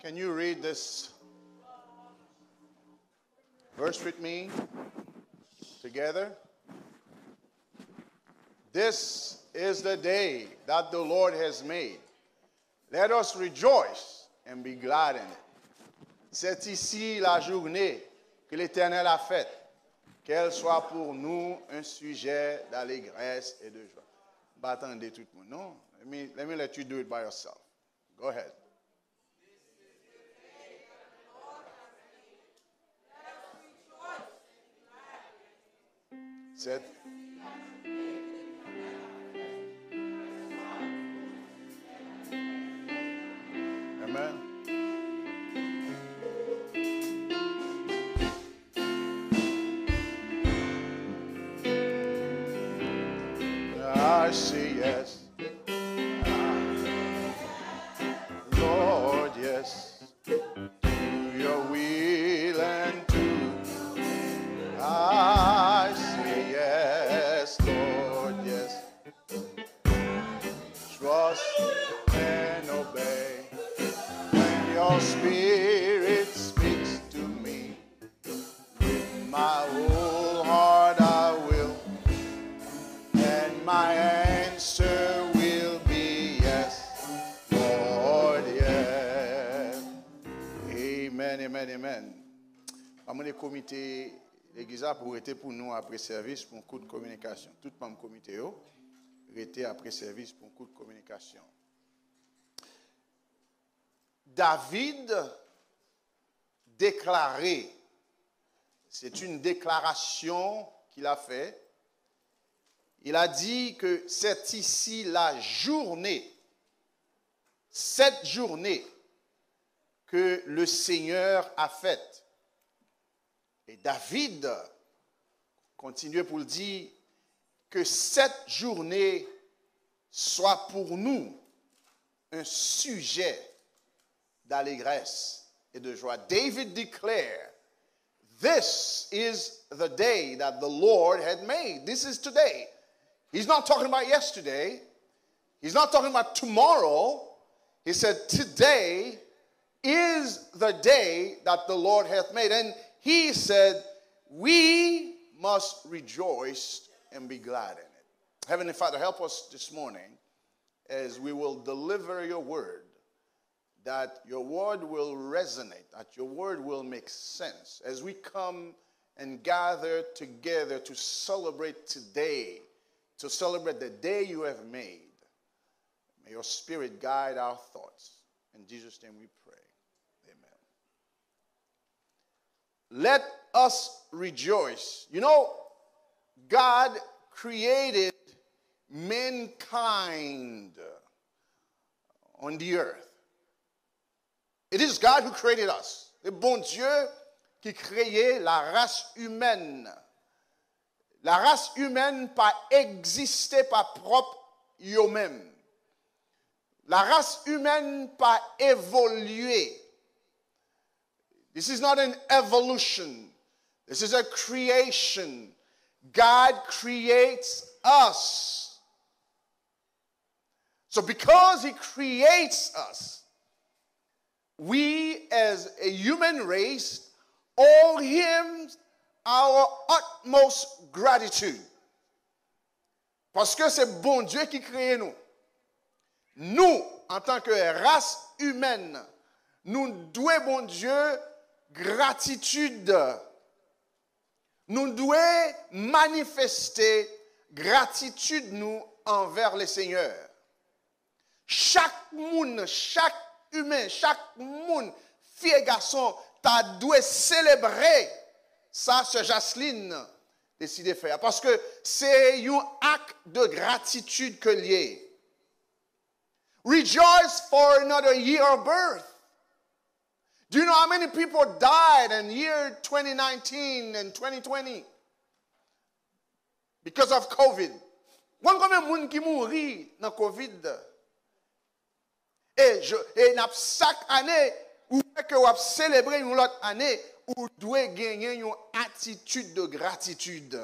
Can you read this verse with me together? This is the day that the Lord has made. Let us rejoice and be glad in it. C'est ici la journée que l'Éternel a faite. Qu'elle soit pour nous un sujet d'allégresse et de joie. Bah, attendez tout le monde. Non? Let me let you do it by yourself. Go ahead. Said. Amen. I say yes. Lord, yes. To your will and to I say yes, Lord, yes. Trust and obey. When your spirit speaks to me, with my whole heart I will, and my answer will be yes, Lord, yes. Amen, amen, amen. Amen, les comités. L'église a pour être pour nous après service pour un coup de communication. Tout le monde comité était après service pour un coup de communication. David déclaré, c'est une déclaration qu'il a faite. Il a dit que c'est ici la journée, cette journée que le Seigneur a faite. Et David continue pour le dire que cette journée soit pour nous un sujet d'allégresse et de joie. David declared, this is the day that the Lord had made. This is today. He's not talking about yesterday. He's not talking about tomorrow. He said, today is the day that the Lord hath made. And he said, we must rejoice and be glad in it. Heavenly Father, help us this morning as we will deliver your word, that your word will resonate, that your word will make sense. As we come and gather together to celebrate today, to celebrate the day you have made, may your spirit guide our thoughts. In Jesus' name we pray. Let us rejoice. You know, God created mankind on the earth. It is God who created us. Le bon Dieu qui créait la race humaine. La race humaine pas existé par propre yo-même. La race humaine pas évolué. This is not an evolution. This is a creation. God creates us. So because he creates us, we as a human race owe him our utmost gratitude. Parce que c'est bon Dieu qui crée nous. Nous, en tant que race humaine, nous devons, bon Dieu, gratitude. Nous devons manifester gratitude nous envers le Seigneur. Chaque monde, chaque humain, chaque monde, fille et garçon, t'as dû célébrer ça, ce Jacqueline décide de faire. Parce que c'est un acte de gratitude que lié. Rejoice for another year of birth. Do you know how many people died in year 2019 and 2020 because of COVID? Combien de monde qui mourit dans COVID? Et chaque année, ou que vous célébrez une autre année, vous devez gagner une attitude de gratitude.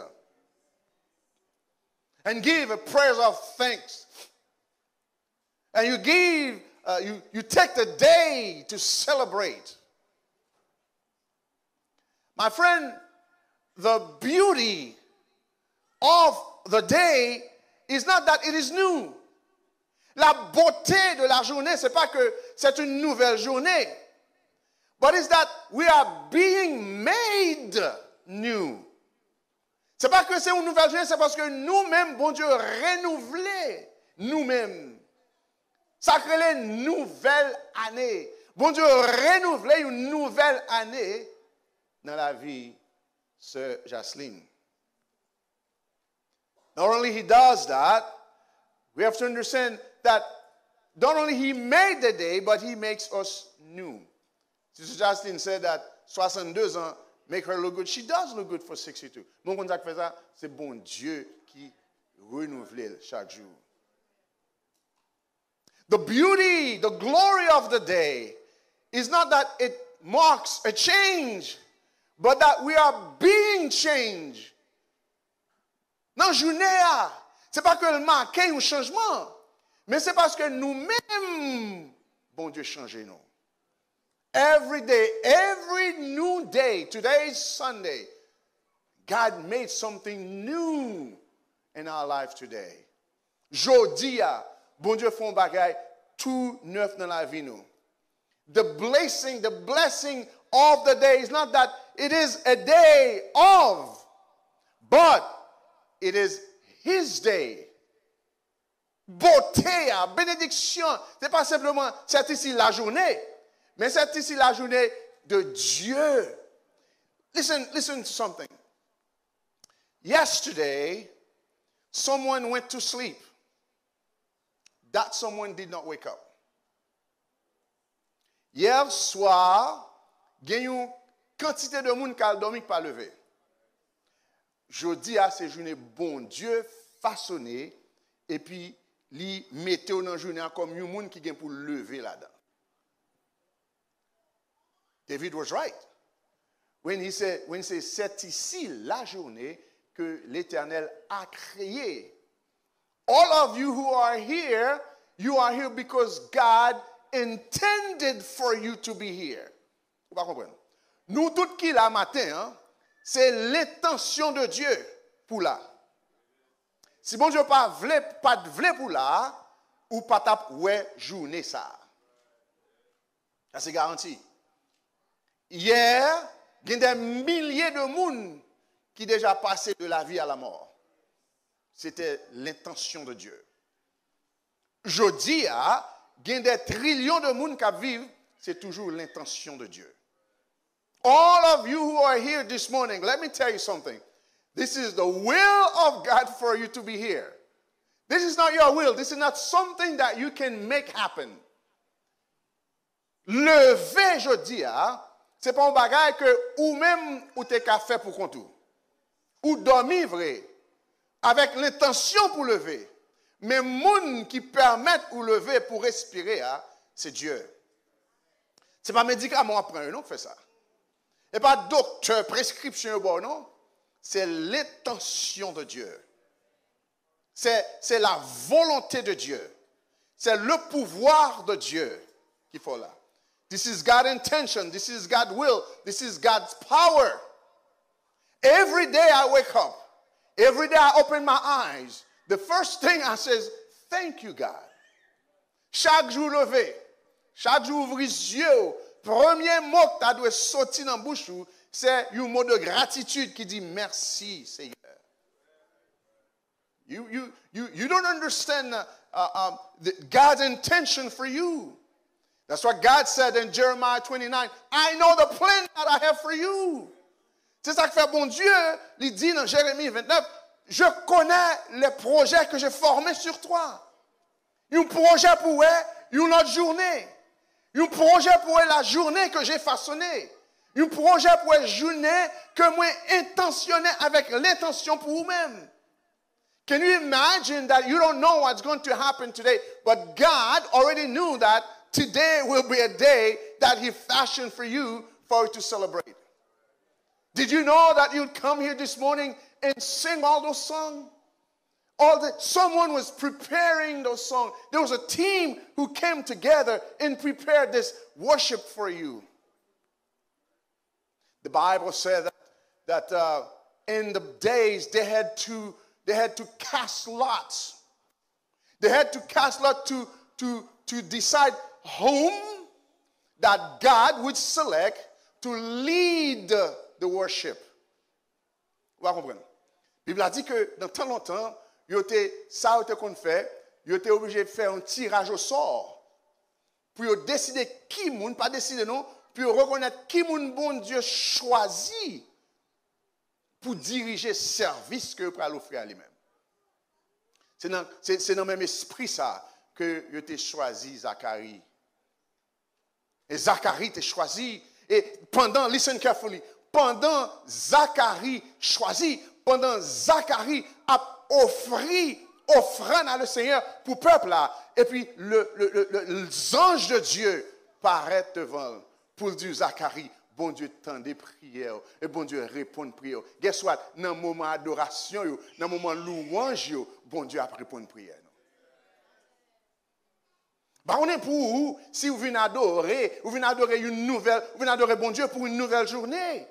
And give a praise of thanks. And you give you take the day to celebrate. My friend, the beauty of the day is not that it is new. La beauté de la journée, c'est pas que c'est une nouvelle journée. But it's that we are being made new. C'est pas que c'est une nouvelle journée, c'est parce que nous-mêmes, bon Dieu, renouvelé nous-mêmes. Ça crée une nouvelle année. Bon Dieu, renouvelé une nouvelle année dans la vie de Jacqueline. Not only he does that, we have to understand that not only he made the day, but he makes us new. Sister Jacqueline said that 62 ans make her look good. She does look good for 62. Mon contact fait ça, c'est bon Dieu qui renouvelle chaque jour. The beauty, the glory of the day is not that it marks a change, but that we are being changed. Dans journée, c'est pas que le marque un changement, mais c'est parce que nous-mêmes, bon Dieu, changez nous. Every day, every new day, today is Sunday, God made something new in our life today. Jodi, bon Dieu font bagay tout neuf dans la vie nous. The blessing of the day is not that it is a day of, but it is his day. Beauté, bénédiction, c'est pas simplement c'est ici la journée, mais c'est ici la journée de Dieu. Listen to something. Yesterday, someone went to sleep. That someone did not wake up. Hier soir, il y a une quantité de monde qui a dormi pas levé. Jeudi à ces journées, bon Dieu façonné et puis li mette dans journée comme un monde qui vient pour lever là-dedans. David was right when he said c'est ici la journée que l'Éternel a créé. All of you who are here because God intended for you to be here. Vous pas comprendre? Nous tous qui là matin, hein, c'est l'intention de Dieu pour là. Si bon Dieu pas vle pour là, ou pas tap ouais journée ça. Ça c'est garanti. Hier, il y a des milliers de monde qui déjà passé de la vie à la mort. C'était l'intention de Dieu. Jodi, il y a des trillions de monde qui vivent, c'est toujours l'intention de Dieu. All of you who are here this morning, let me tell you something. This is the will of God for you to be here. This is not your will. This is not something that you can make happen. Lever, je dis, c'est pas un bagage que ou même ou t'es qu'à faire pour compte. Ou dormir vrai, avec l'intention pour lever. Mais moun qui permettent ou lever pour respirer, c'est Dieu. C'est pas médicament à prendre, non, fait ça. Et pas docteur, prescription, bon, non. C'est l'intention de Dieu. C'est la volonté de Dieu. C'est le pouvoir de Dieu qu'il faut là. This is God's intention. This is God's will. This is God's power. Every day I wake up. Every day I open my eyes. The first thing I say is, thank you, God. Chaque jour levé, chaque jour ouvrir les yeux, premier mot que tu dois sortir dans la bouche, c'est un mot de gratitude qui dit merci, Seigneur. You don't understand God's intention for you. That's what God said in Jeremiah 29. I know the plan that I have for you. C'est ça que fait bon Dieu. Il dit dans Jérémie 29, je connais les projets que j'ai formés sur toi. Un projet pour une autre journée. Un projet pour la journée que j'ai façonnée. Un projet pour la journée que moi intentionné avec l'intention pour vous-même. Can you imagine that you don't know what's going to happen today, but God already knew that today will be a day that He fashioned for you to celebrate? Did you know that you'd come here this morning and sing all those songs? someone was preparing those songs. There was a team who came together and prepared this worship for you. The Bible said that in the days they had to cast lots. They had to cast lots to decide whom that God would select to lead the worship. Vous comprenez? La Bible a dit que dans tant longtemps, ça a été qu'on fait, ils étaient obligés de faire un tirage au sort pour décider qui moun, pas décider non, pour reconnaître qui moun bon Dieu choisi pour diriger le service que vous allez offrir à lui-même. C'est dans le même esprit ça que vous avez choisi Zacharie. Et Zacharie t'a choisi. Et pendant, listen carefully, pendant Zacharie choisi, pendant Zacharie a offrande à le Seigneur pour le peuple là. Et puis les anges de Dieu paraissent devant pour dire Zacharie, bon Dieu tend des prières et bon Dieu répond aux prières. Guess what? Dans le moment d'adoration, dans le moment louange, bon Dieu a répondu aux prières. Bah on est pour vous, si vous venez adorer une nouvelle, vous venez adorer bon Dieu pour une nouvelle journée.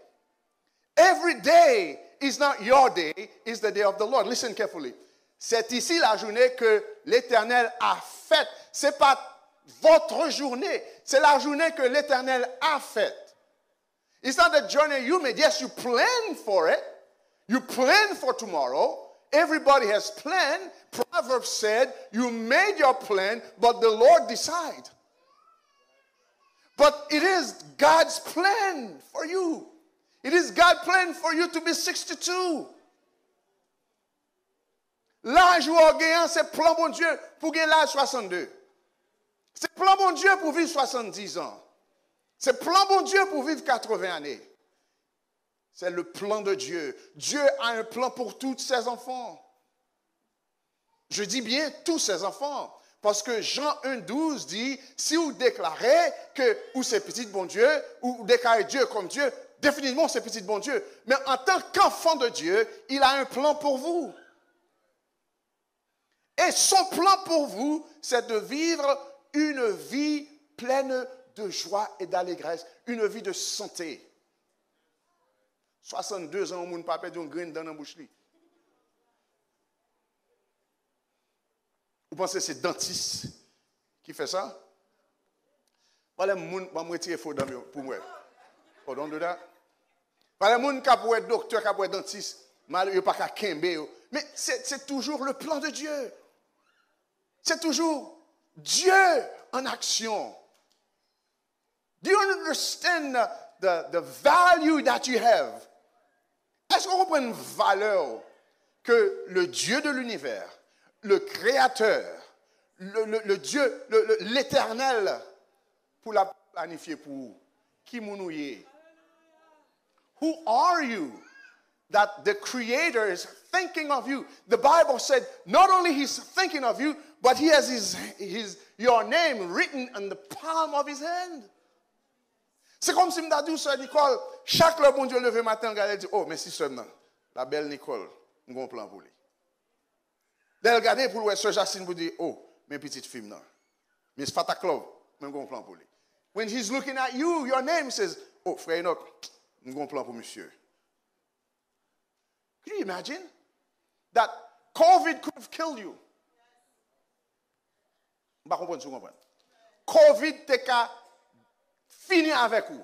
Every day is not your day, it's the day of the Lord. Listen carefully. C'est ici la journée que l'Éternel a faite. C'est pas votre journée, c'est la journée que l'Éternel a faite. It's not the journey you made. Yes, you plan for it. You plan for tomorrow. Everybody has planned. Proverbs said, you made your plan, but the Lord decides. But it is God's plan for you. It is God's plan for you to be 62. L'âge où on gagne, c'est plan bon Dieu pour gagner l'âge 62. C'est plan bon Dieu pour vivre 70 ans. C'est plan bon Dieu pour vivre 80 années. C'est le plan de Dieu. Dieu a un plan pour tous ses enfants. Je dis bien tous ses enfants. Parce que Jean 1,12 dit, si vous déclarez que ou c'est petit bon Dieu, ou vous déclarez Dieu comme Dieu, définitivement c'est petit bon Dieu. Mais en tant qu'enfant de Dieu, il a un plan pour vous. Et son plan pour vous, c'est de vivre une vie pleine de joie et d'allégresse, une vie de santé. 62 ans, on ne peut pas perdre une graine dans la bouche. Vous pensez que c'est le dentiste qui fait ça? Voilà, je vais me retirer faux pour moi. Pardon de ça. Voilà, les gens qui peuvent être docteur, qui peuvent être dentiste, il n'y a pas qu'à kembe. Mais c'est toujours le plan de Dieu. C'est toujours Dieu en action. Do you understand the value that you have? Est-ce qu'on comprend une valeur que le Dieu de l'univers, le Créateur, le Dieu, l'Éternel, pour la planifier pour vous? Qui mounouye? Who are you that the Creator is thinking of you? The Bible said not only He's thinking of you, but He has your name written on the palm of His hand. C'est comme si je dis à Nicole, chaque le bon Dieu levé matin, elle dit, oh, mais si seulement, la belle Nicole, nous avons un plan pour lui. Elle regarde pour le soeur Jacine pour dire, oh, mes petites filles, non. Miss Fataklov, nous avons un plan pour lui. When he's looking at you, your name says, oh, frère Enoch, nous avons un plan pour monsieur. Can you imagine that COVID could have killed you? Je ne comprends pas si vous comprenez. COVID t'es fini avec vous.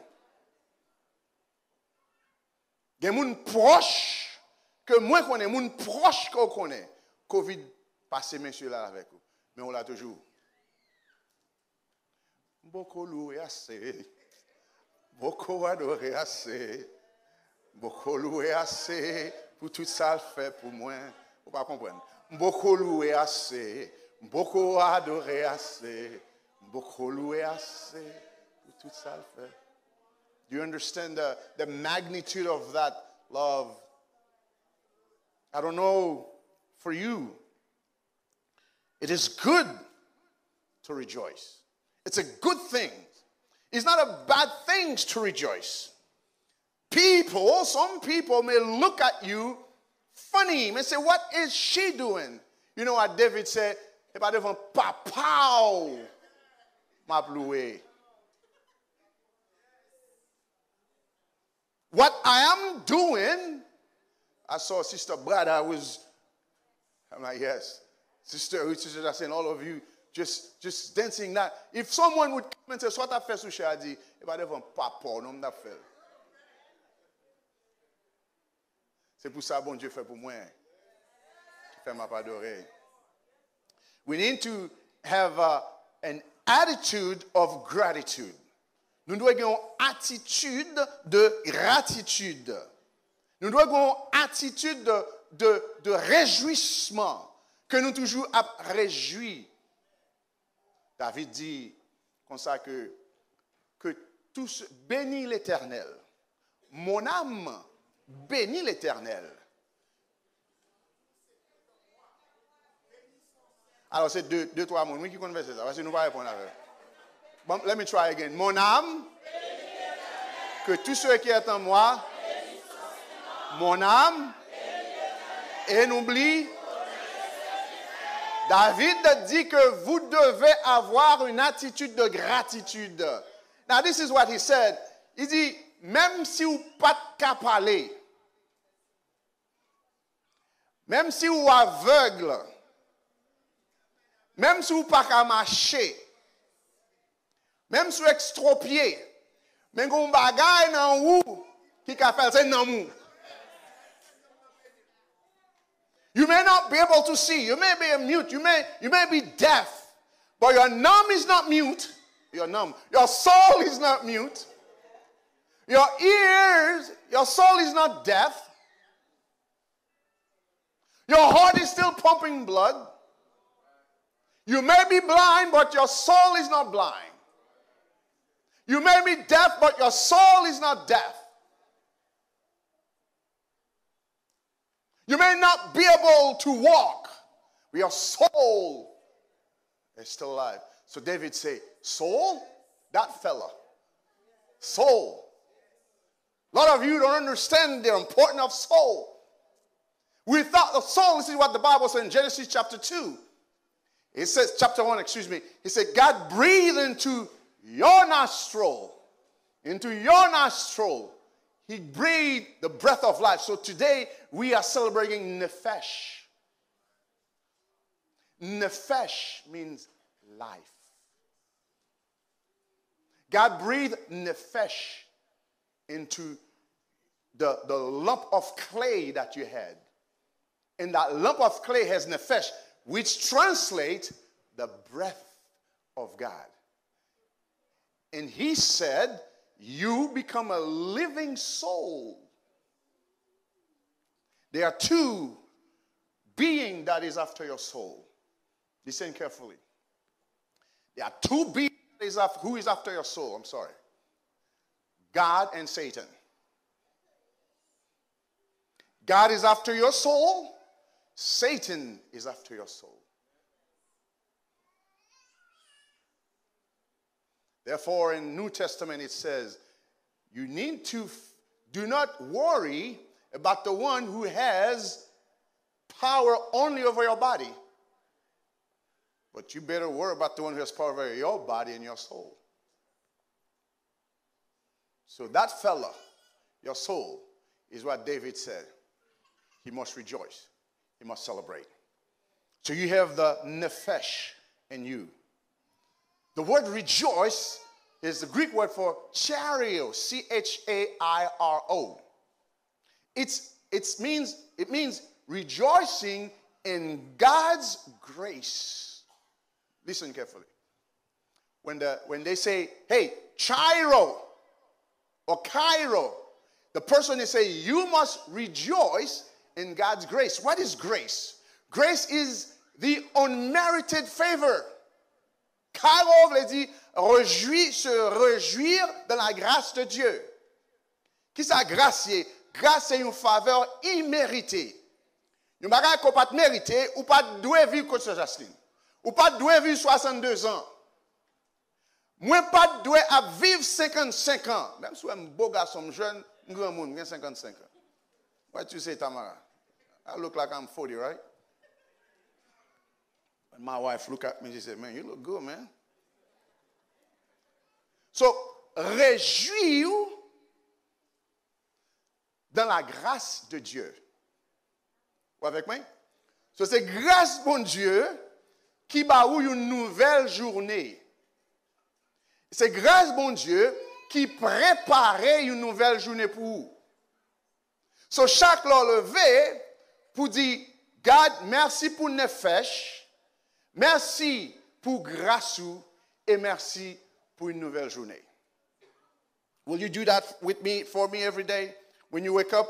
Il y a des gens proches que moi je connais, des gens proches que je connais. COVID passé monsieur là avec vous. Mais on l'a toujours. Beaucoup loué assez. Beaucoup adoré assez. Beaucoup loué assez pour tout ça fait pour moi. Vous ne pas comprendre. Beaucoup loué assez. Beaucoup adoré assez. Beaucoup loué assez. Tout ça fait. Do you understand the magnitude of that love? I don't know for you. It is good to rejoice. It's a good thing. It's not a bad thing to rejoice. Some people may look at you funny, may say, what is she doing? You know what David said? Et pas devant papa m'a loué. What I am doing, I saw Sister Brad, I'm like, yes. Sister, I saying, all of you, just dancing that. If someone would come and say, soit t'as fait sous Shadi, et pas devant papa, non m'a fait. C'est pour ça bon Dieu fait pour moi. Fait m'a pas adoré. We need to have an attitude of gratitude. Nous devons avoir une attitude de gratitude. Nous devons avoir une attitude de réjouissement. Que nous toujours à réjouir. David dit comme ça que tous bénis l'Éternel. Mon âme bénit l'Éternel. Alors c'est deux, trois mots. Moi qui connais ça. Parce que nous ne pouvons pas répondre avec. Bon, let me try again. Mon âme, que tous ceux qui sont en moi, mon âme, et n'oublie. David dit que vous devez avoir une attitude de gratitude. Now this is what he said. Il dit, même si vous pas qu'à parler, même si vous aveugle, même si vous pas qu'à marcher, même si vous extropié, mais qu'on bagaille dans vous qui qu'a fait c'est dans vous. You may not be able to see. You may be mute. You may be deaf. But your numb is not mute. You're numb. Your soul is not mute. Your ears, your soul is not deaf. Your heart is still pumping blood. You may be blind, but your soul is not blind. You may be deaf, but your soul is not deaf. You may not be able to walk, but your soul is still alive. So David said, soul, that fella. Soul. A lot of you don't understand the importance of soul. We thought the soul, this is what the Bible says in Genesis chapter 2. It says, chapter 1, excuse me. He said, God breathed into your nostril. He breathed the breath of life. So today we are celebrating Nefesh. Nefesh means life. God breathed Nefesh into the lump of clay that you had. And that lump of clay has Nefesh, which translates the breath of God. And he said, you become a living soul. There are two beings that is after your soul. Listen carefully. There are two beings who is after your soul. I'm sorry. God and Satan. God is after your soul. Satan is after your soul. Therefore, in New Testament it says, you need to do not worry about the one who has power only over your body. But you better worry about the one who has power over your body and your soul. So that fella, your soul, is what David said. He must rejoice. He must celebrate. So you have the nefesh in you. The word rejoice is the Greek word for chario, chairo. It means rejoicing in God's grace. Listen carefully. When they say, hey, Chiro or Cairo, the person is saying, you must rejoice in God's grace. What is grace? Grace is the unmerited favor. Cairo veut dire se réjouir dans la grâce de Dieu. Qui ça grâce? Grâce c'est une faveur imméritée. Une bagage qu'on pas mérité ou pas doit vivre comme ça Jasmine. Ou pas doit vivre 62 ans. Moi pas doit vivre 55 ans. Même si je suis un beau garçon jeune, un grand monde, j'ai 55 ans. What you say, Tamara? I look like I'm 40, right? My wife looked at me and she said, man, you look good, man. So, réjouis-vous dans la grâce de Dieu. Vous avec moi? So, c'est grâce bon Dieu qui ba ou une nouvelle journée. C'est grâce bon Dieu qui prépare une nouvelle journée pour vous. So, chaque l'heure levé pour dire, God, merci pour nefesh, merci pour grâce et merci pour une nouvelle journée. Will you do that with me, for me every day when you wake up?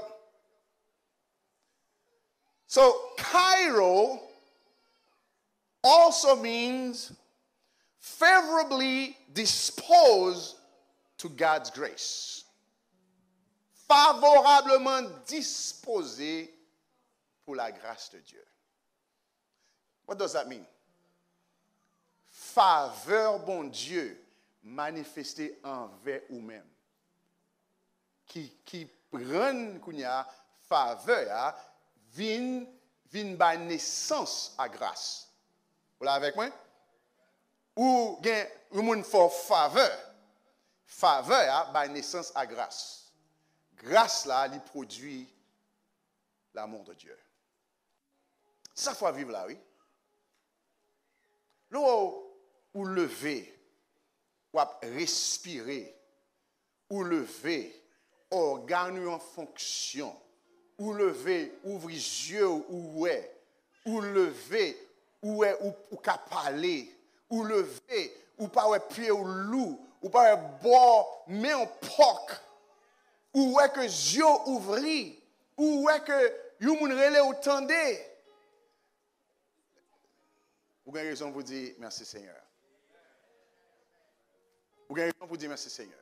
So, Cairo also means favorably disposed to God's grace. Favorablement disposé pour la grâce de Dieu. What does that mean? Faveur bon Dieu manifestée envers vous-même. Qui prend kounya faveur vin by naissance à grâce. Vous l'avez avec moi? Ou gen ou moun for faveur. Faveur by naissance à grâce. Grâce là, il produit l'amour de Dieu. Ça faut vivre là, oui. L'eau ou lever, ou respirer, ou lever, organe en fonction, ou lever, ouvrir les yeux, ou lever, ou qu'à parler, ou lever, ou pas ouais pied ou loup, ou pas boire, mais en porc, ou ouais que yeux ouvris, ou ouais que you moun relé ou tendez. Vous avez raison pour dire merci Seigneur. Vous avez raison pour dire merci Seigneur.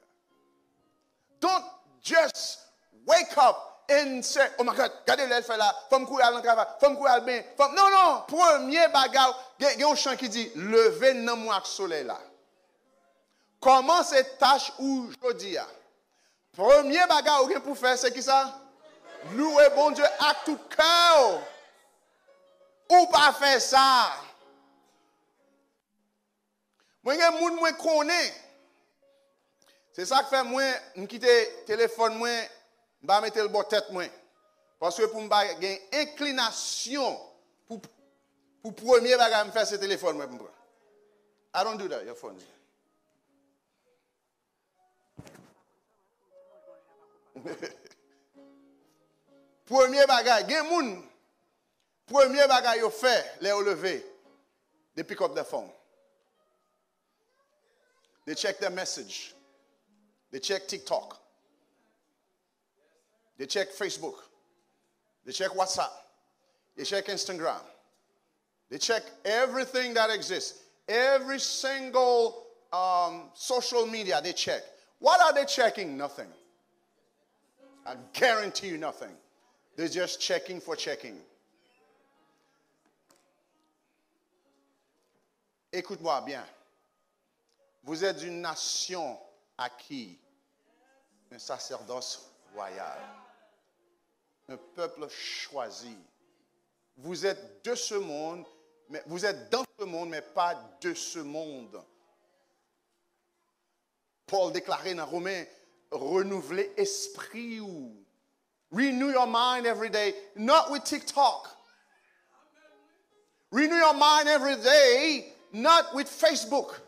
Don't just wake up and say, oh my God, regardez l'elle fait là, femme courir à l'entrave, femme courir à bien, femme... Non, non, premier bagage, il y a un chant qui dit, levez dans moi soleil là. Comment cette tâche aujourd'hui? Premier bagage, vous pour faire, c'est qui ça? Louer bon Dieu à tout cœur. Ou pas faire ça? Moi, il y a des gens qui connaissent. C'est ça qui fait moi, je quitte le téléphone, je vais mettre le bon tête. Parce que pour me avoir une inclination pour premier bagage, je faire ce téléphone. I don't do that, your phone. Premier bagage, premier bagage, ils fait, les lever, they pick up the phone. They check their message. They check TikTok. They check Facebook. They check WhatsApp. They check Instagram. They check everything that exists. Every single social media they check. What are they checking? Nothing. I guarantee you nothing. They're just checking for checking. Écoute-moi bien. Vous êtes une nation acquise, un sacerdoce royal, un peuple choisi. Vous êtes de ce monde, mais vous êtes dans ce monde, mais pas de ce monde. Paul déclarait dans Romains, renouveler esprit ou renew your mind every day, not with TikTok. Renew your mind every day, not with Facebook.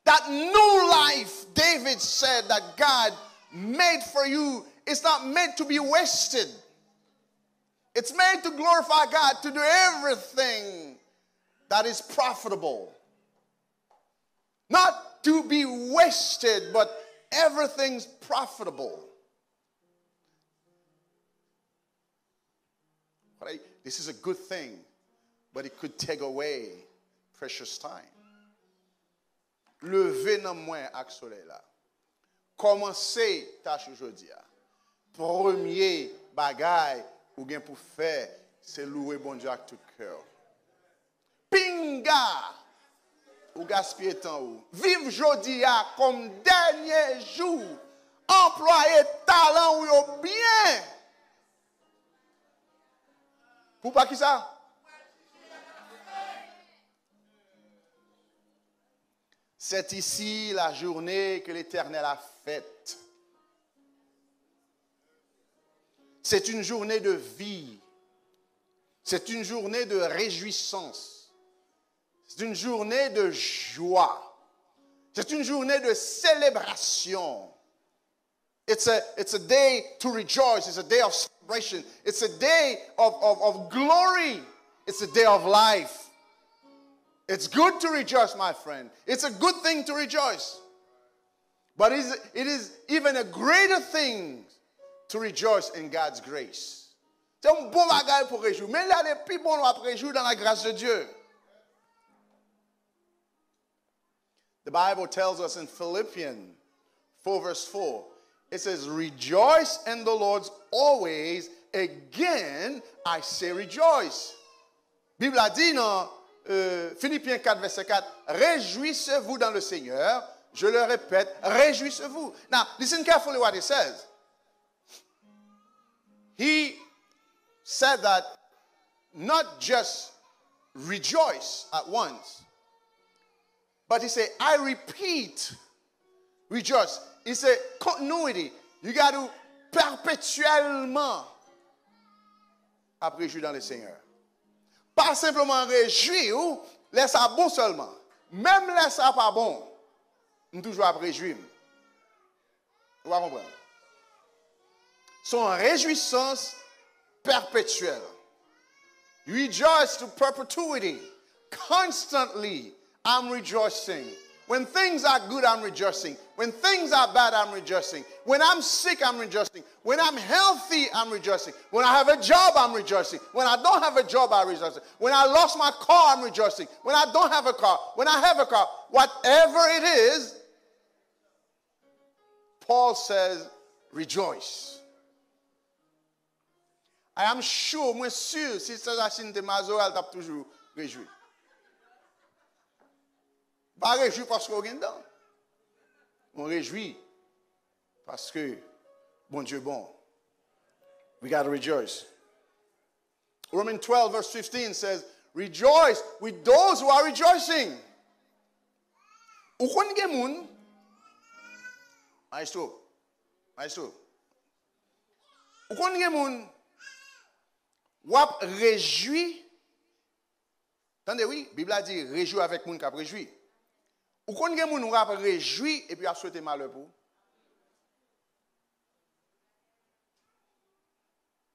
That new life, David said, that God made for you, is not meant to be wasted. It's made to glorify God, to do everything that is profitable. Not to be wasted, but everything's profitable. This is a good thing, but it could take away precious time. Levez dans moi avec soleil là. Commencez tâche aujourd'hui. Premier bagay ou gen pour faire, c'est louer bon Dieu avec tout cœur. Pinga ou gaspiller temps ou. Vive aujourd'hui comme dernier jour. Employer talent ou yo bien. Pour pas qui ça? C'est ici la journée que l'Éternel a faite. C'est une journée de vie. C'est une journée de réjouissance. C'est une journée de joie. C'est une journée de célébration. It's a day to rejoice. It's a day of celebration. It's a day of glory. It's a day of life. It's good to rejoice, my friend. It's a good thing to rejoice. But it is even a greater thing to rejoice in God's grace. C'est un bon bagage pour réjouir. Mais il y a des plus bons à réjouir dans la grâce de Dieu. The Bible tells us in Philippians 4 verse 4, it says, rejoice in the Lord always. Again, I say rejoice. Bible a dit dans Philippiens 4 verset 4, réjouissez-vous dans le Seigneur. Je le répète, réjouissez-vous. Now, listen carefully what he says. He said that not just rejoice at once, but he said, I repeat, rejoice. He said, continuity. You got to perpétuellement réjouir dans le Seigneur. Pas simplement réjouir, laisse ça bon seulement. Même laisse ça pas bon, nous toujours à réjouir. Vous comprenez? Son réjouissance perpétuelle. Rejoice to perpetuity. Constantly, I'm rejoicing. When things are good, I'm rejoicing. When things are bad, I'm rejoicing. When I'm sick, I'm rejoicing. When I'm healthy, I'm rejoicing. When I have a job, I'm rejoicing. When I don't have a job, I'm rejoicing. When I lost my car, I'm rejoicing. When I don't have a car, when I have a car, whatever it is, Paul says, rejoice. I am sure, moi sûr, si c'est la Chine de Mazo, elle t'a toujours réjoui. Pas réjoui parce qu'on est dedans. On réjouit parce que bon Dieu est bon. We got to rejoice. Romans 12 verse 15 says, rejoice with those who are rejoicing. Ou kon gen moun, maestro. Ou kon gen moun, wap réjoui. Attendez, oui, la Bible a dit réjoui avec moun k'ap réjoui. Ou kon gen moun wap réjoui et puis a souhaité malheur pour.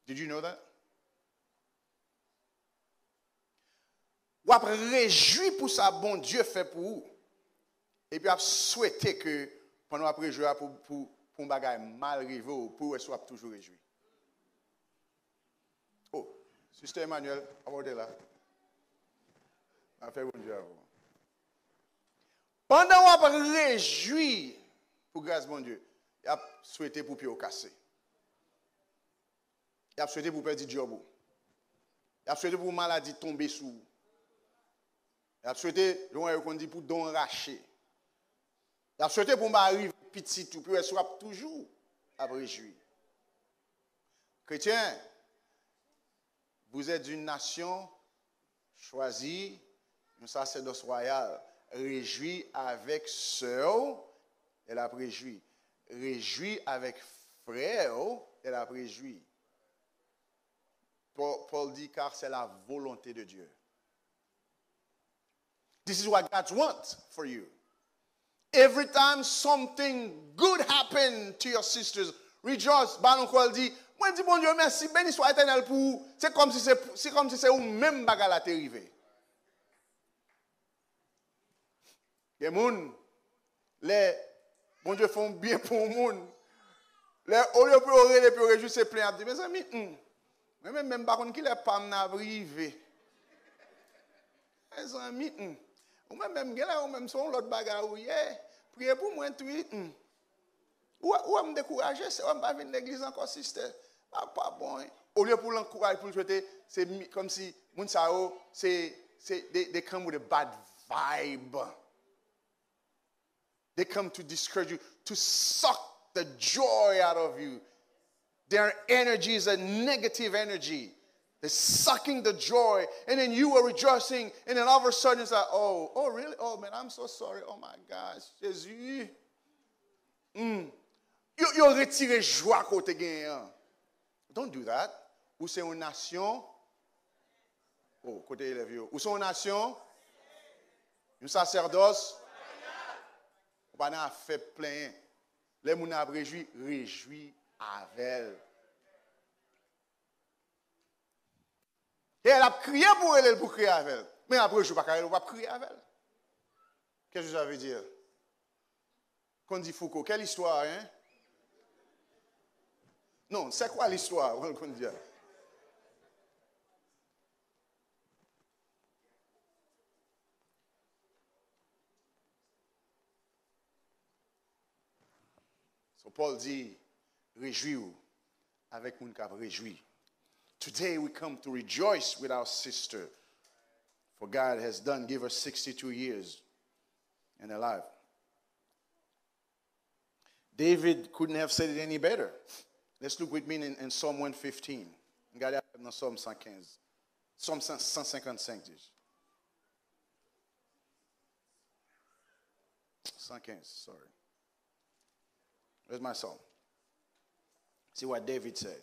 Did you know that? Wap réjoui pour ça bon Dieu fait pour vous. Et puis a souhaité que pendant wap réjoui pour un bagay mal arrivé ou pour soit toujours réjoui. Oh, Sister Emmanuel, abordez là. A fait bon Dieu à vous. Pendant qu'on a réjoui pour grâce bon Dieu, il a souhaité pour pied au cassé. Il a souhaité pour perdre du job. Il a souhaité pour maladie tomber sous. Il a souhaité, on dit pour don raché. Il a souhaité pour m'arriver petit tout, puis il soit toujours à réjouir. Chrétiens, vous êtes une nation choisie, un sacerdoce royal. Réjouis avec sœur, elle a réjoui. Réjouis avec frère, elle a réjoui. Paul dit car c'est la volonté de Dieu. This is what God wants for you. Every time something good happens to your sisters, rejoice. Balon Paul dit, moi dis bon Dieu merci, béni soit éternel pour vous. C'est comme si c'est ou même bagarre la t'arrivé. Les gens, bon Dieu font bien pour le monde. Au lieu de orer, les plus réjouir, c'est plein de mes amis. Même par contre, qui n'est pas arrivé. Mes amis, ou même là, ou même son l'autre bagarre, priez pour moi, tout. Ou me décourager, ou me pas venir l'église encore, sister. Pas bon. Au lieu pour l'encourager, pour le souhaiter, c'est comme si, moun sao, they come with a bad vibe. They come to discourage you, to suck the joy out of you. Their energy is a negative energy. They're sucking the joy. And then you were rejoicing. And then all of a sudden it's like, oh, really? Oh, man, I'm so sorry. Oh, my gosh. Jésus. Yo retiré joie côté gagnant. Don't do that. Ou c'est une nation. Oh, côté élève yo. Ou c'est une nation. Un sacerdoce. On va pas faire plein. Les moun a réjoui avec. Et elle a crié pour elle, pour crier avec elle. Mais après, je ne vais pas crier avec elle. Qu'est-ce que ça veut dire? Qu'on dit Foucault, quelle histoire, hein? Non, c'est quoi l'histoire qu'on dit? So Paul dit, réjouis-vous avec mon cap réjoui. Today we come to rejoice with our sister. For God has give her 62 years in her life. David couldn't have said it any better. Let's look with me in Psalm 115. Regardez dans Psalm 115. Psalm 155. 115, sorry. Where's my psalm? See what David said.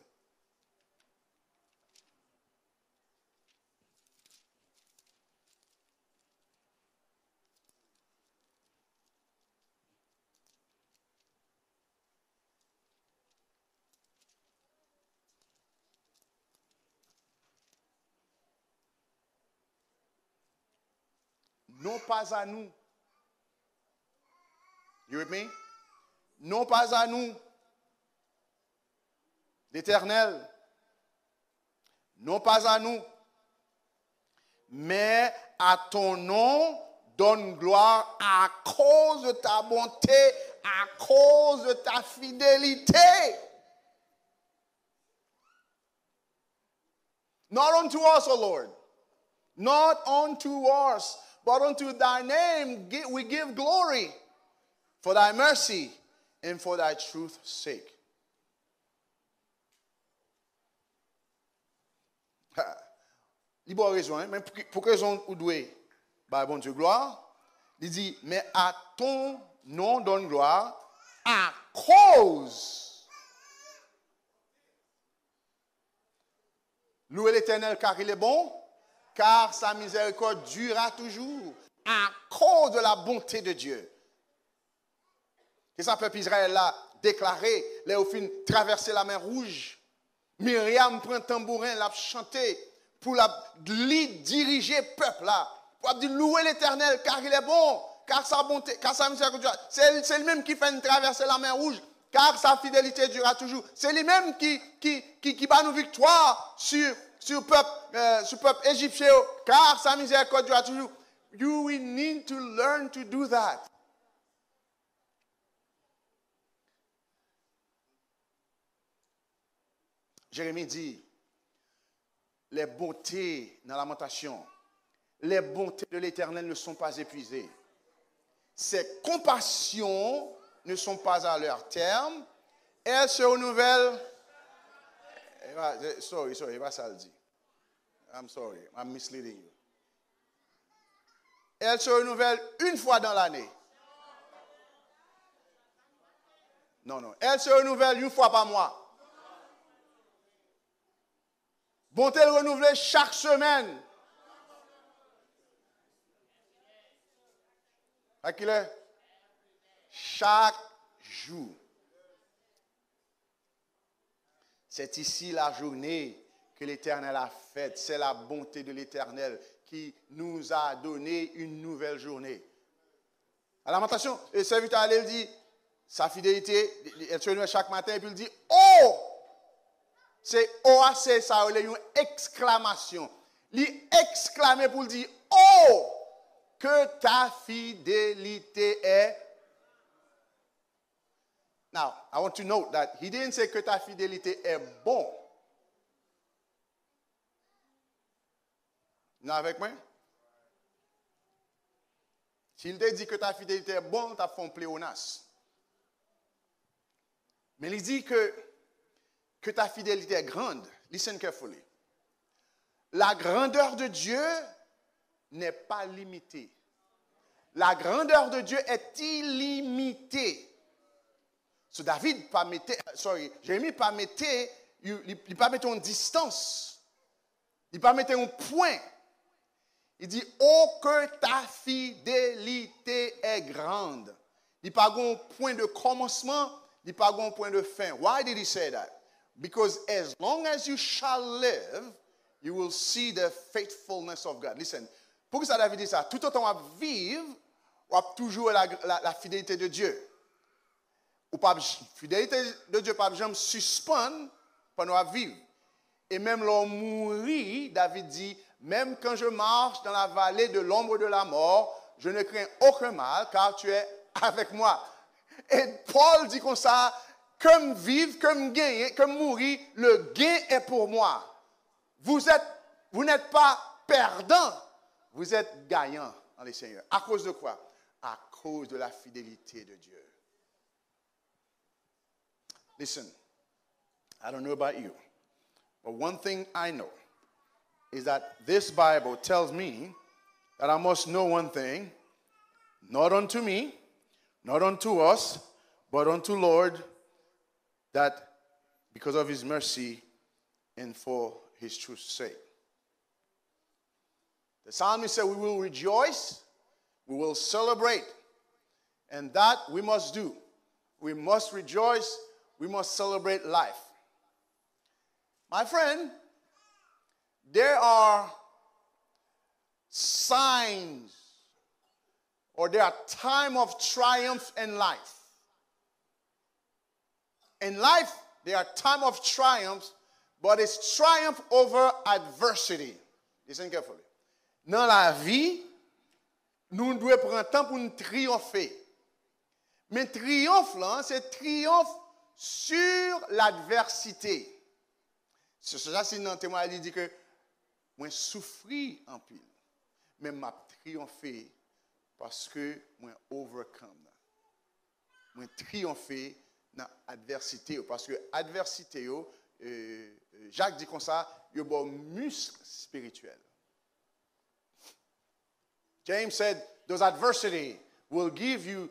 Non pas à nous. You with me? Non pas à nous, l'Éternel. Non pas à nous, mais à ton nom donne gloire à cause de ta bonté, à cause de ta fidélité. Not unto us, O Lord. Not unto us, but unto thy name we give glory for thy mercy and for thy truth's sake. Il a raison, hein? Mais pour quelle raison vous devez, bah, bon Dieu, gloire? Il dit, mais à ton nom donne gloire à cause. Louez l'Éternel car il est bon, car sa miséricorde durera toujours, à cause de la bonté de Dieu. Et ça, peuple Israël a déclaré, les au fin traverser la mer rouge. Myriam prend un tambourin, l'a chanté pour diriger le peuple là. Pour dire louer l'Éternel car il est bon, car sa bonté, car sa miséricorde. C'est lui-même qui fait traverser la mer rouge, car sa fidélité durera toujours. C'est lui-même qui bat nos victoires sur peuple égyptien, car sa miséricorde durera toujours. You will need to learn to do that. Jérémie dit, les bontés dans la lamentation, les bontés de l'Éternel ne sont pas épuisées. Ses compassions ne sont pas à leur terme. Elles se renouvellent. Sorry, pas ça le dit. I'm sorry, I'm misleading you. Elles se renouvellent une fois dans l'année. Non. Elles se renouvellent une fois par mois. Bonté renouvelée chaque semaine. À quelle heure? Chaque jour. C'est ici la journée que l'Éternel a faite. C'est la bonté de l'Éternel qui nous a donné une nouvelle journée. À la lamentation, le serviteur il dit, sa fidélité, elle se renouvelle chaque matin, et puis il dit, oh! C'est OAC, ça, il y a une exclamation. Il exclame pour dire, oh! Que ta fidélité est. Now, I want to note that he didn't say que ta fidélité est bon. Vous êtes avec moi? S'il te dit que ta fidélité est bonne, tu as fait un pléonasme. Mais il dit que ta fidélité est grande. Listen carefully. la grandeur de Dieu n'est pas limitée. La grandeur de Dieu est illimitée. So David pas mettait, Jérémie pas mettait, il pas mettait une distance. Il pas mettait un point. Il dit, oh que ta fidélité est grande. Il pas un point de commencement, il pas un point de fin. Why did he say that? Because as long as you shall live, you will see the faithfulness of God. Listen, pour que ça David dit ça, tout autant on va vivre, on va toujours la fidélité de Dieu. Ou pas fidélité de Dieu pas jamais suspendre pendant à vivre. Et même l'homme mourit, David dit, même quand je marche dans la vallée de l'ombre de la mort, je ne crains aucun mal car tu es avec moi. Et Paul dit comme ça, comme vivre, comme gagner, comme mourir, le gain est pour moi. Vous n'êtes pas perdant, vous êtes gagnant dans les Seigneurs. À cause de quoi? À cause de la fidélité de Dieu. Listen, I don't know about you, but one thing I know is that this Bible tells me that I must know one thing, not unto me, not unto us, but unto Lord, that because of his mercy and for his truth's sake. The psalmist said we will rejoice, we will celebrate, and that we must do. We must rejoice, we must celebrate life. My friend, there are signs or there are times of triumph in life. In life, there are times of triumph, but it's triumph over adversity. Listen carefully. Dans la vie, nous devons prendre temps pour nous triompher. Mais triomphe, là, c'est triomphe sur l'adversité. C'est ça, c'est dans le témoin, il dit que moi souffri en pile, mais m'a triomphé parce que moi overcome. Moi triomphé dans l'adversité parce que adversité, Jacques dit comme ça, il y a un muscle spirituel. James said, those adversity will give you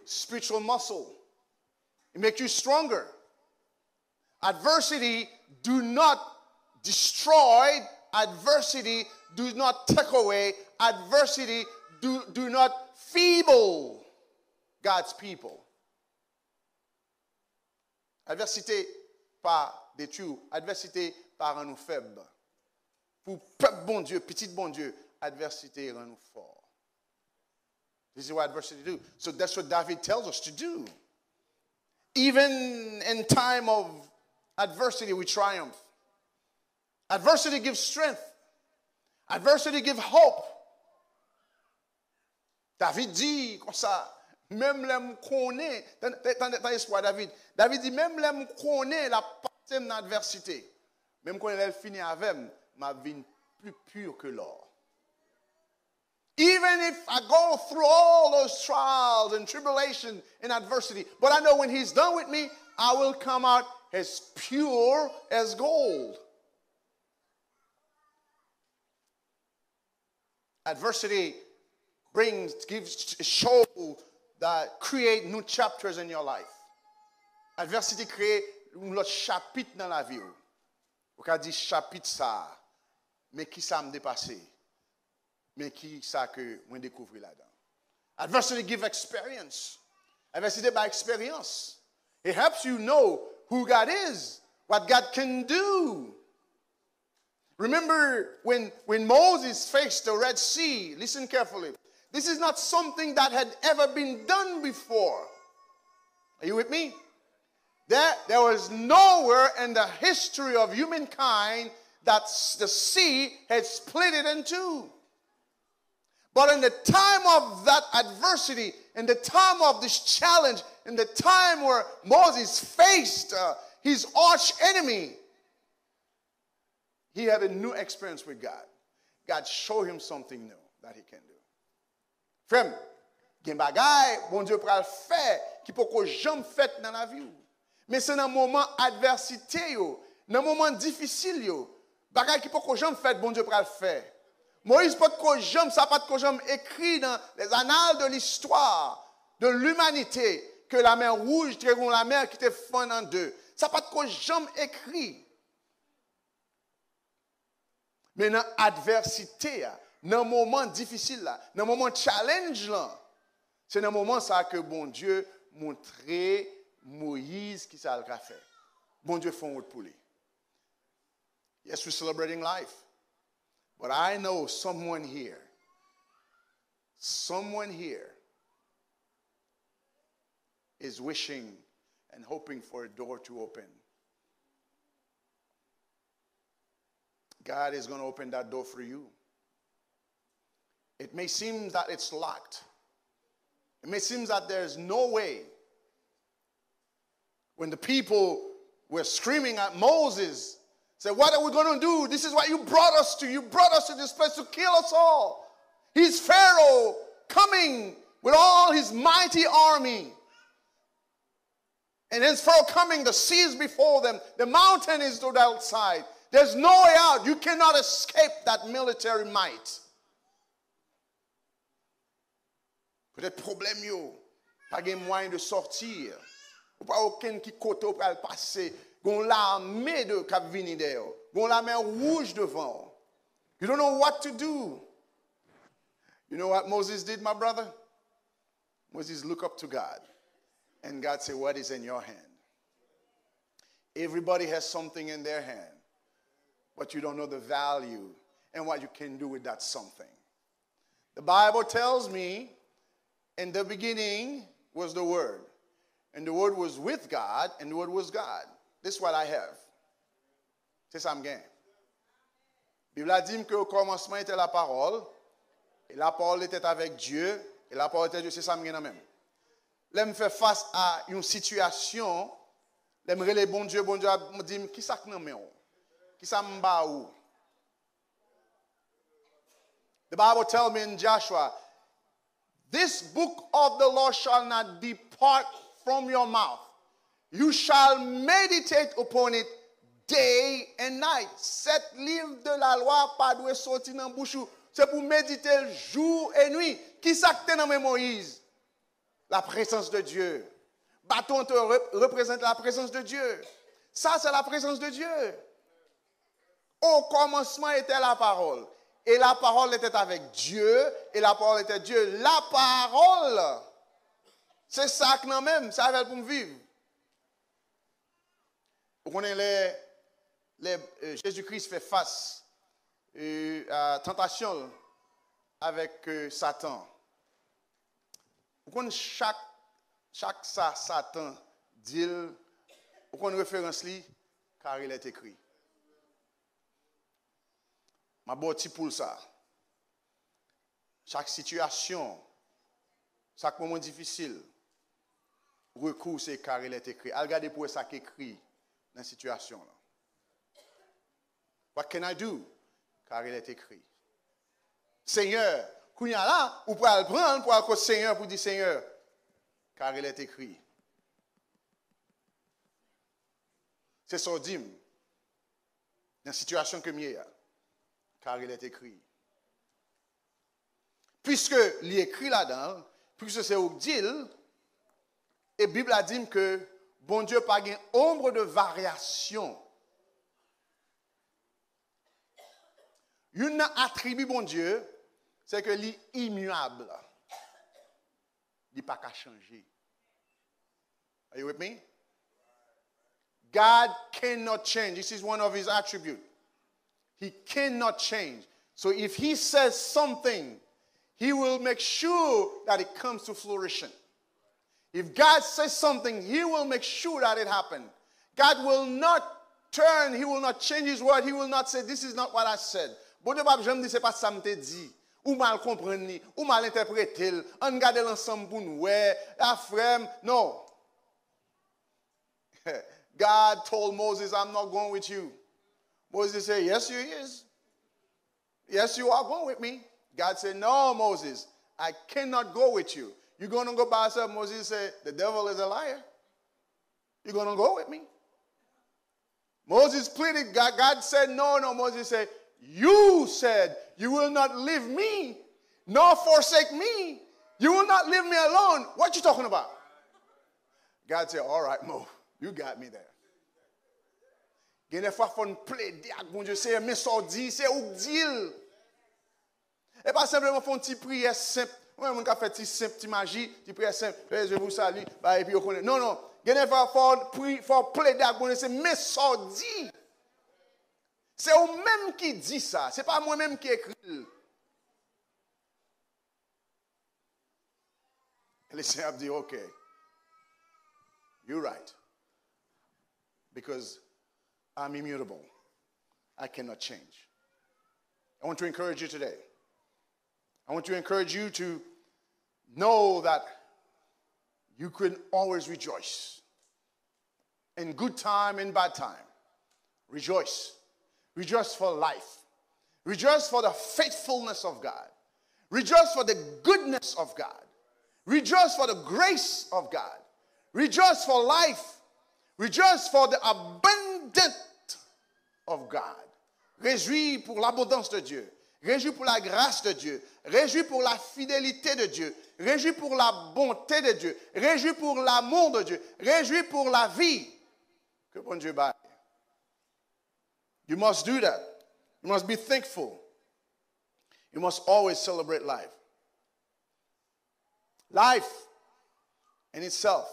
spiritual muscle. It makes you stronger. Adversity do not destroy. Adversity do not take away. Adversity do not feeble God's people. Adversité pas détruire. Adversité pas rend nous faibles. Pour peuple bon Dieu, petit bon Dieu, adversité rend nous forts. This is what adversity do. So that's what David tells us to do. Even in time of adversity, we triumph. Adversity gives strength. Adversity gives hope. David dit comme ça, même l'homme connaît, t'as espoir David. David dit, même l'homme connaît la partie de l'adversité. Même quand elle finit avec, ma vie plus pure que l'or. Even if I go through all those trials and tribulation and adversity, but I know when he's done with me, I will come out as pure as gold. Adversity show that create new chapters in your life. Adversity crée un autre chapitre dans la vie. Vous avez dit chapitre ça, mais qui ça me dépassé? Mais qui ça que moi découvrir là-dedans? Adversity give experience. Adversity by experience. It helps you know who God is, what God can do. Remember when Moses faced the Red Sea, listen carefully. This is not something that had ever been done before. Are you with me? There was nowhere in the history of humankind that the sea had split it in two. But in the time of that adversity, in the time of this challenge, in the time where Moses faced his arch enemy, he had a new experience with God. God showed him something new that he can do. Frère, gen bagay, bon Dieu pral faire qui peut qu'on jamais fait dans la vie. Mais c'est dans moment adversité yo, dans moment difficile yo, Bagay qui peut que jamais fait, bon Dieu pour le faire. Moïse peut que jamais, ça pas que jamais écrit dans les annales de l'histoire de l'humanité que la mer rouge traîne la mer qui était fondue en deux. Ça pas que jamais écrit. Mais dans l'adversité, dans le moment difficile, dans le moment challenge, c'est dans le moment ça que bon Dieu montrait Moïse qui ça a fait. Bon Dieu fait un autre pour lui. Yes, we're celebrating life. But I know someone here is wishing and hoping for a door to open. God is going to open that door for you. It may seem that it's locked. It may seem that there's no way. When the people were screaming at Moses, said, what are we going to do? This is what you brought us to. You brought us to this place to kill us all. He's Pharaoh coming with all his mighty army. And then Pharaoh coming, the sea is before them. The mountain is to the outside. There's no way out. You cannot escape that military might. Peut-être problème yo, pas de moyen de sortir. Ou pas aucun qui côté pour le passer. Gon l'armée de cap vini derrière. Gon la mer rouge devant. You don't know what to do. You know what Moses did, my brother? Moses looked up to God. And God said, what is in your hand? Everybody has something in their hand. But you don't know the value and what you can do with that something. The Bible tells me, in the beginning was the Word. And the Word was with God, and the Word was God. This is what I have. C'est ça me gagne. La Bible dit qu'au commencement était la parole, et la parole était avec Dieu, et la parole était Dieu. C'est ça me gagne même. Là, me fait face à une situation, là, me relève bon Dieu me dit, qui ça que nous met? Qui ça me bat où? The Bible tells me in Joshua, this book of the law shall not depart from your mouth. You shall meditate upon it day and night. Cet livre de la loi pas doit sortir dans bouche. C'est pour méditer jour et nuit. Qui s'acte dans Moïse? La présence de Dieu. Bâton te représente la présence de Dieu. Ça, c'est la présence de Dieu. Au commencement était la parole. Et la parole était avec Dieu. Et la parole était Dieu. La parole, c'est ça que nous même, ça va pour nous vivre. Vous connaissez Jésus-Christ fait face à la tentation avec Satan. Vous connaissez chaque Satan dit, vous connaissez référence li, car il est écrit. Ma botti pour ça. Chaque situation, chaque moment difficile, recours c'est car il est écrit. Regardez pour ça qui est écrit dans la situation là. What can I do? Car il est écrit. Seigneur, kounya là, ou pour le prendre pour aller Seigneur pour dire Seigneur, car il est écrit. C'est ça dit dans la situation que m'y a. Car il est écrit. Puisque il est écrit là-dedans, puisque c'est au deal, et la Bible a dit que bon Dieu n'a pas une ombre de variation. Une attribut bon Dieu, c'est que il est immuable. Il n'est pas qu'à changer. Are you with me? God cannot change. This is one of his attributes. He cannot change. So if he says something, he will make sure that it comes to fruition. If God says something, he will make sure that it happens. God will not turn, he will not change his word, he will not say, this is not what I said. Bon Dieu, je me dis, c'est pas ça me dit. Ou mal comprendre, ou mal interpréter, on garde l'ensemble pour nous. Ouais, la frère, no. God told Moses, I'm not going with you. Moses said, yes, you is. Yes, you are going with me. God said, no, Moses, I cannot go with you. You're going to go by yourself. Moses said, the devil is a liar. You're going to go with me. Moses pleaded. God said, no. Moses said, you said you will not leave me, nor forsake me. You will not leave me alone. What you talking about? God said, all right, Mo, you got me there. Gen des fois, faut nous plaider avec mon Dieu. C'est un dit, c'est ou dit. Et pas simplement faire une petite prière simple. On a fait une petite magie, une petite prière simple. Je vous salue. Et puis, on connaît. Non. Gen des fois, faut plaider avec mon Dieu. C'est mais ça dit. C'est eux-mêmes qui dit ça. Ce n'est pas moi-même qui écris. Et le Seigneur dit, OK, you're right. Because I'm immutable. I cannot change. I want to encourage you today. I want to encourage you to know that you can always rejoice. In good time, in bad time. Rejoice. Rejoice for life. Rejoice for the faithfulness of God. Rejoice for the goodness of God. Rejoice for the grace of God. Rejoice for life. Rejoice for the abundance of God. Réjouis pour l'abondance de Dieu. Réjouis pour la grâce de Dieu. Réjouis pour la fidélité de Dieu. Réjouis pour la bonté de Dieu. Réjouis pour l'amour de Dieu. Réjouis pour la vie que bon Dieu baille. You must do that. You must be thankful. You must always celebrate life. Life in itself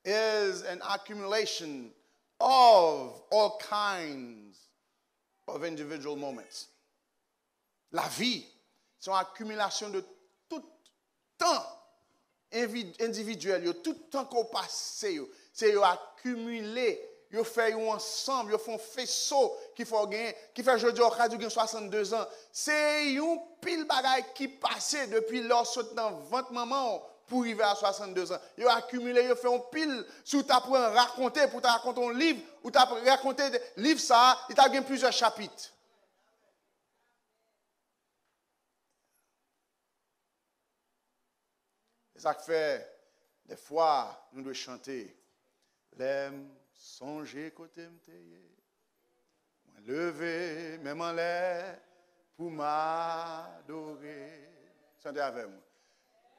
is an accumulation of all kinds of individual moments. La vie, c'est une accumulation de tout temps individuel, tout temps qu'on passe, c'est accumulé. Ils font ensemble, ils font faisceau qui fait aujourd'hui au cas de 62 ans. C'est un pile bagaille qui passait depuis lorsque dans 20 moments pour arriver à 62 ans. Ils ont accumulé, ils font un pile sous ta pour raconter, pour te raconter un livre, ou tu as raconté un livre ça, il t'a gagné plusieurs chapitres. C'est ça qui fait, des fois, nous devons chanter. L'aime. Songez côté m'teye, moi levé, même en l'air, pour m'adorer. Chantez avec moi.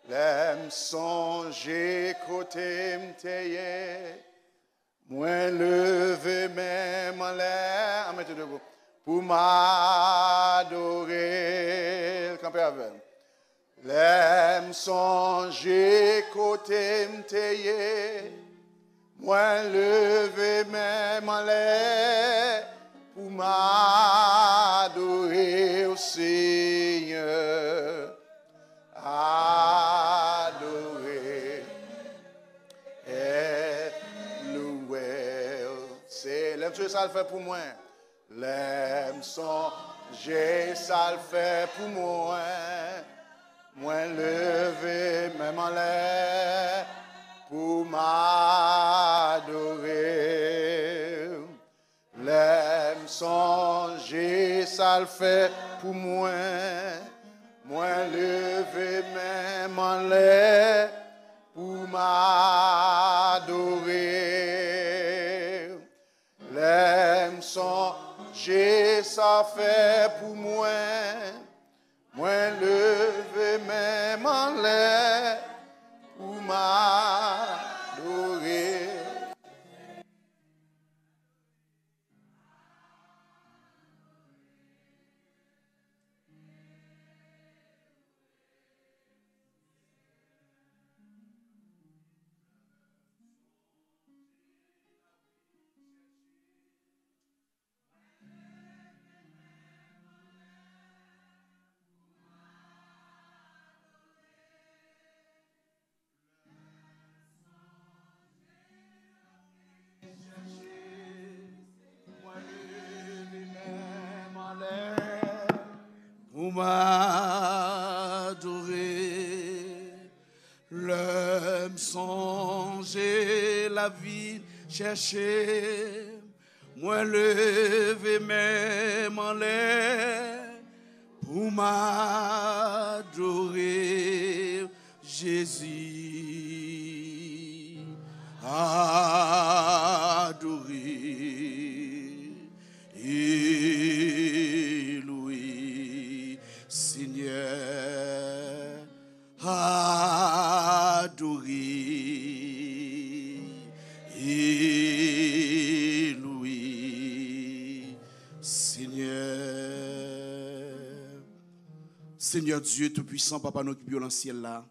L'aime songer côté m'teye, moi levé, même en l'air, mettez debout, pour m'adorer. Campez avec moi. L'aime songer côté m'teye, moi levé même en l'air pour m'adorer au Seigneur. Adorer et louer. C'est l'aime ça le fait pour moi. L'aime songer ça le fait pour moi. Moi levé même en l'air pour m'adorer. L'aime songer, ça le fait pour moi. Moi lever même en l'air pour m'adorer. L'aime songer, ça fait pour moi. Moi lever même en l'air pour m'adorer. Pour m'adorer, l'homme songer la vie chercher, moi lever même en l'air, pour m'adorer Jésus, adorer Seigneur Dieu Tout-Puissant, Papa, nous qui dans le ciel là.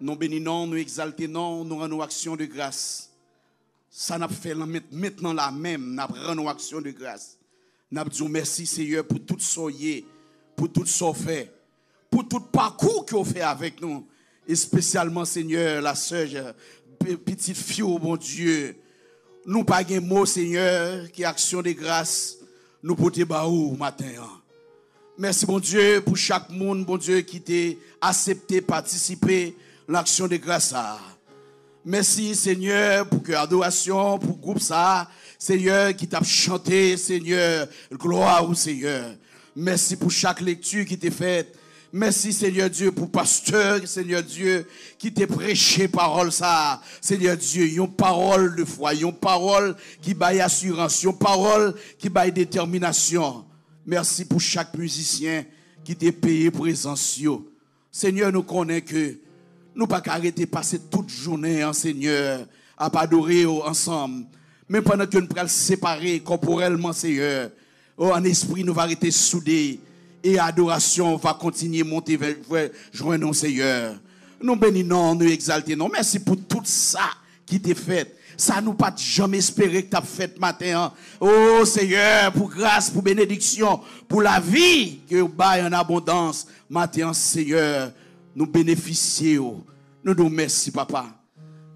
Nous bénissons, nous exaltons, nous rendons action de grâce. Ça n'a fait maintenant là même, nous rendons action de grâce. Nous disons merci Seigneur pour tout ce que pour tout ce qu'on fait, pour tout parcours qu'on fait avec nous. Et spécialement Seigneur, la sœur, petite fille, oh mon Dieu. Nous pas de mots Seigneur, qui est action de grâce, nous porter baou matin. Merci mon Dieu pour chaque monde, mon Dieu, qui t'a accepté, participer à l'action de grâce. Merci Seigneur pour que l'adoration, pour le groupe ça, Seigneur, qui t'a chanté, Seigneur, gloire au Seigneur. Merci pour chaque lecture qui t'est faite. Merci Seigneur Dieu pour pasteur, Seigneur Dieu, qui t'a prêché parole ça. Seigneur Dieu, une parole de foi, une parole qui baille assurance, une parole qui baille détermination. Merci pour chaque musicien qui t'a payé présence. Seigneur, nous connaissons que nous pas arrêter passer toute journée, hein, Seigneur, à adorer ensemble. Mais pendant que nous pourrons séparer corporellement, Seigneur, en esprit, nous va arrêter soudés. Et adoration va continuer à monter vers joindre nous, Seigneur. Nous bénissons, nous exaltons. Merci pour tout ça qui t'est fait. Ça nous pas jamais espéré que tu as fait matin. Oh Seigneur, pour grâce, pour bénédiction, pour la vie que vous baille en abondance. Matin, Seigneur, nous bénéficions. Nous nous merci, Papa.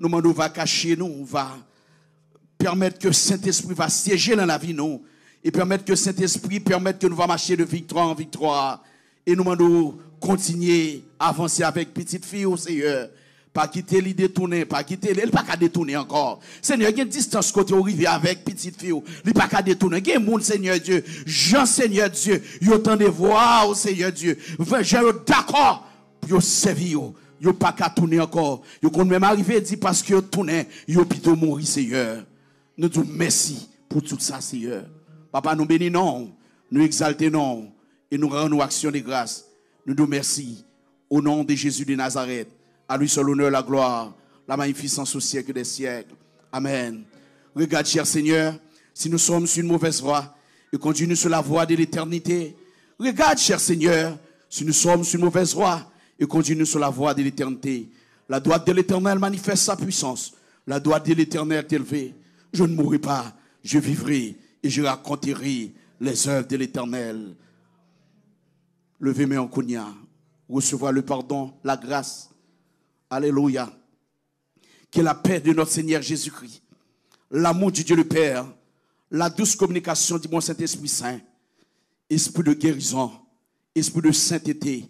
Nous va cacher, nous va permettre que Saint-Esprit va siéger dans la vie, nous. Et permettre que Saint-Esprit permette que nous va marcher de victoire en victoire. Et nous allons continuer à avancer avec petite fille au Seigneur. Pas quitter l'idée détourner, pas quitter elle pas qu'à détourner encore. Seigneur, il y a une distance côté arrivé avec petite fille, il pas qu'à détourner. Il y a un monde Seigneur Dieu, Jean Seigneur Dieu, il y a autant de voix au Seigneur Dieu. J'ai d'accord pour servir. Yo pas qu'à tourner encore. Yo quand même arrivé dit parce que yo tourner, yo plutôt mourir Seigneur. Nous disons merci pour tout ça Seigneur. Papa, nous bénissons, nous exaltons et nous rendons action de grâce. Nous nous remercions au nom de Jésus de Nazareth. À lui seul l'honneur, la gloire, la magnificence au siècle des siècles. Amen. Regarde, cher Seigneur, si nous sommes sur une mauvaise voie et continuons sur la voie de l'éternité. Regarde, cher Seigneur, si nous sommes sur une mauvaise voie et continuons sur la voie de l'éternité. La droite de l'Éternel manifeste sa puissance. La droite de l'Éternel est élevée. Je ne mourrai pas, je vivrai. Et je raconterai les œuvres de l'Éternel. Levez-moi en Kounia. Recevoir le pardon, la grâce. Alléluia. Que la paix de notre Seigneur Jésus-Christ, l'amour du Dieu le Père, la douce communication du bon Saint-Esprit Saint, esprit de guérison, esprit de sainteté,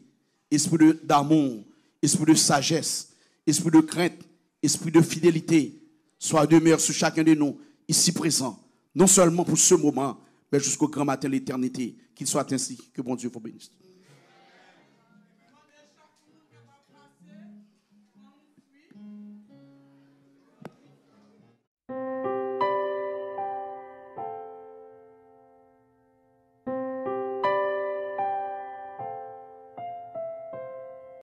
esprit d'amour, esprit de sagesse, esprit de crainte, esprit de fidélité, soit demeure sur chacun de nous, ici présent. Non seulement pour ce moment, mais jusqu'au grand matin de l'éternité. Qu'il soit ainsi. Que bon Dieu vous bénisse.